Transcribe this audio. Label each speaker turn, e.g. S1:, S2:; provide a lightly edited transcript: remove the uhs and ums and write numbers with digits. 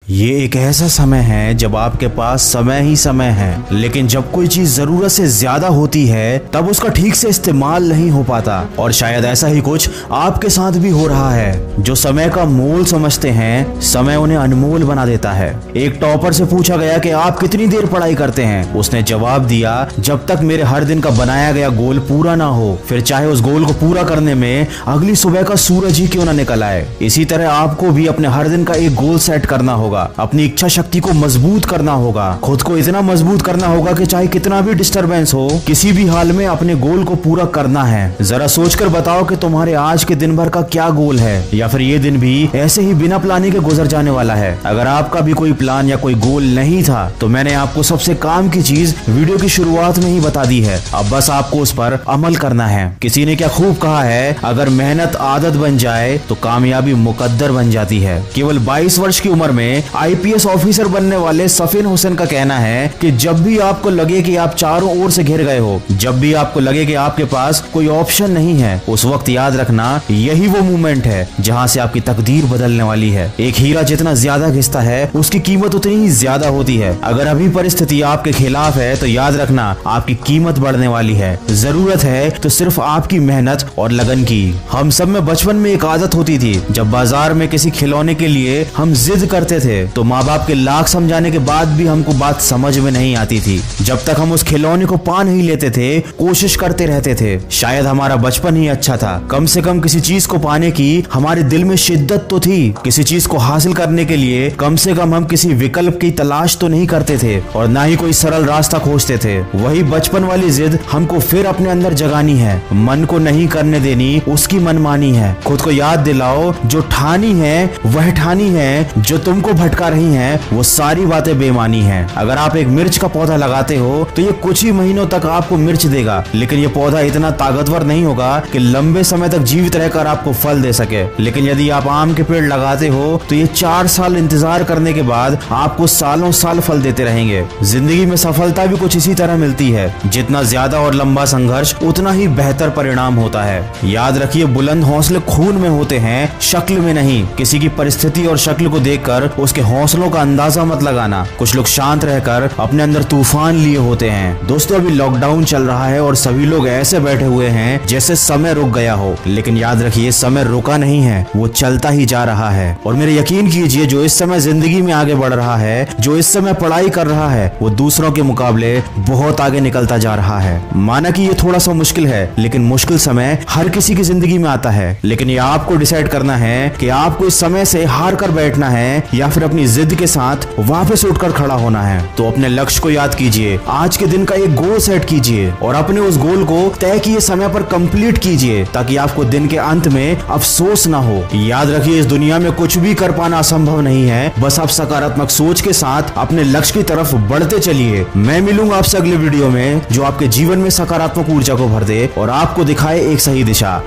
S1: ये एक ऐसा समय है जब आपके पास समय ही समय है, लेकिन जब कोई चीज जरूरत से ज्यादा होती है तब उसका ठीक से इस्तेमाल नहीं हो पाता। और शायद ऐसा ही कुछ आपके साथ भी हो रहा है। जो समय का मोल समझते हैं, समय उन्हें अनमोल बना देता है। एक टॉपर से पूछा गया कि आप कितनी देर पढ़ाई करते हैं। उसने जवाब दिया, जब तक मेरे हर दिन का बनाया गया गोल पूरा ना हो, फिर चाहे उस गोल को पूरा करने में अगली सुबह का सूरज ही क्यों ना निकल आए। इसी तरह आपको भी अपने हर दिन का एक गोल सेट करना होगा, अपनी इच्छा शक्ति को मजबूत करना होगा, खुद को इतना मजबूत करना होगा कि चाहे कितना भी डिस्टरबेंस हो, किसी भी हाल में अपने गोल को पूरा करना है। जरा सोचकर बताओ कि तुम्हारे आज के दिन भर का क्या गोल है, या फिर ये दिन भी ऐसे ही बिना प्लानिंग के गुजर जाने वाला है। अगर आपका भी कोई प्लान या कोई गोल नहीं था तो मैंने आपको सबसे काम की चीज वीडियो की शुरुआत में ही बता दी है। अब बस आपको उस पर अमल करना है। किसी ने क्या खूब कहा है, अगर मेहनत आदत बन जाए तो कामयाबी मुकद्दर बन जाती है। केवल 22 वर्ष की उम्र में आईपीएस ऑफिसर बनने वाले सफीन हुसैन का कहना है कि जब भी आपको लगे कि आप चारों ओर से घिर गए हो, जब भी आपको लगे कि आपके पास कोई ऑप्शन नहीं है, उस वक्त याद रखना यही वो मोमेंट है जहां से आपकी तकदीर बदलने वाली है। एक हीरा जितना ज्यादा घिसता है उसकी कीमत उतनी ही ज्यादा होती है। अगर अभी परिस्थिति आपके खिलाफ है तो याद रखना आपकी कीमत बढ़ने वाली है। जरूरत है तो सिर्फ आपकी मेहनत और लगन की। हम सब में बचपन में एक आदत होती थी, जब बाजार में किसी खिलौने के लिए हम जिद करते थे तो माँ बाप के लाख समझाने के बाद भी हमको बात समझ में नहीं आती थी। जब तक हम उस खिलौने को पा नहीं लेते थे, कोशिश करते रहते थे। शायद हमारा बचपन ही अच्छा था। कम से कम किसी चीज को पाने की हमारे दिल में शिद्दत तो थी। किसी चीज को हासिल करने के लिए कम से कम हम किसी विकल्प की तलाश तो नहीं करते थे, और ना ही कोई सरल रास्ता खोजते थे। वही बचपन वाली जिद हमको फिर अपने अंदर जगानी है। मन को नहीं करने देनी उसकी मनमानी है। खुद को याद दिलाओ, जो ठानी है वह ठानी है, जो तुमको भटका रही हैं वो सारी बातें बेमानी हैं। अगर आप एक मिर्च का पौधा लगाते हो तो ये कुछ ही महीनों तक आपको मिर्च देगा, लेकिन ये पौधा इतना ताकतवर नहीं होगा कि लंबे समय तक जीवित रहकर आपको फल दे सके। लेकिन यदि आप आम के पेड़ लगाते हो तो ये 4 साल इंतजार करने के बाद आपको सालों साल फल देते रहेंगे। जिंदगी में सफलता भी कुछ इसी तरह मिलती है। जितना ज्यादा और लंबा संघर्ष उतना ही बेहतर परिणाम होता है। याद रखिए, बुलंद हौसले खून में होते हैं, शक्ल में नहीं। किसी की परिस्थिति और शक्ल को देखकर उसके हौसलों का अंदाजा मत लगाना। कुछ लोग शांत रहकर अपने अंदर तूफान लिए होते हैं। दोस्तों, अभी लॉकडाउन चल रहा है और सभी लोग ऐसे बैठे हुए हैं जैसे समय रुक गया हो, लेकिन याद रखिए समय रुका नहीं है, वो चलता ही जा रहा है। और मेरे यकीन कीजिए, जो इस समय जिंदगी में आगे बढ़ रहा है, जो इस समय पढ़ाई कर रहा है, वो दूसरों के मुकाबले बहुत आगे निकलता जा रहा है। माना कि ये थोड़ा सा मुश्किल है, लेकिन मुश्किल समय हर किसी की जिंदगी में आता है। लेकिन ये आपको डिसाइड करना है कि आपको इस समय से हार कर बैठना है या फिर अपनी जिद के साथ वापस उठकर खड़ा होना है। तो अपने लक्ष्य को याद कीजिए, आज के दिन का एक गोल सेट कीजिए और अपने उस गोल को तय किए समय पर कंप्लीट कीजिए, ताकि आपको दिन के अंत में अफसोस ना हो। याद रखिए, इस दुनिया में कुछ भी कर पाना असंभव नहीं है। बस आप सकारात्मक सोच के साथ अपने लक्ष्य की तरफ बढ़ते चलिए। मैं मिलूंगा आपसे अगले वीडियो में, जो आपके जीवन में सकारात्मक ऊर्जा को भर दे और आपको दिखाए एक सही दिशा।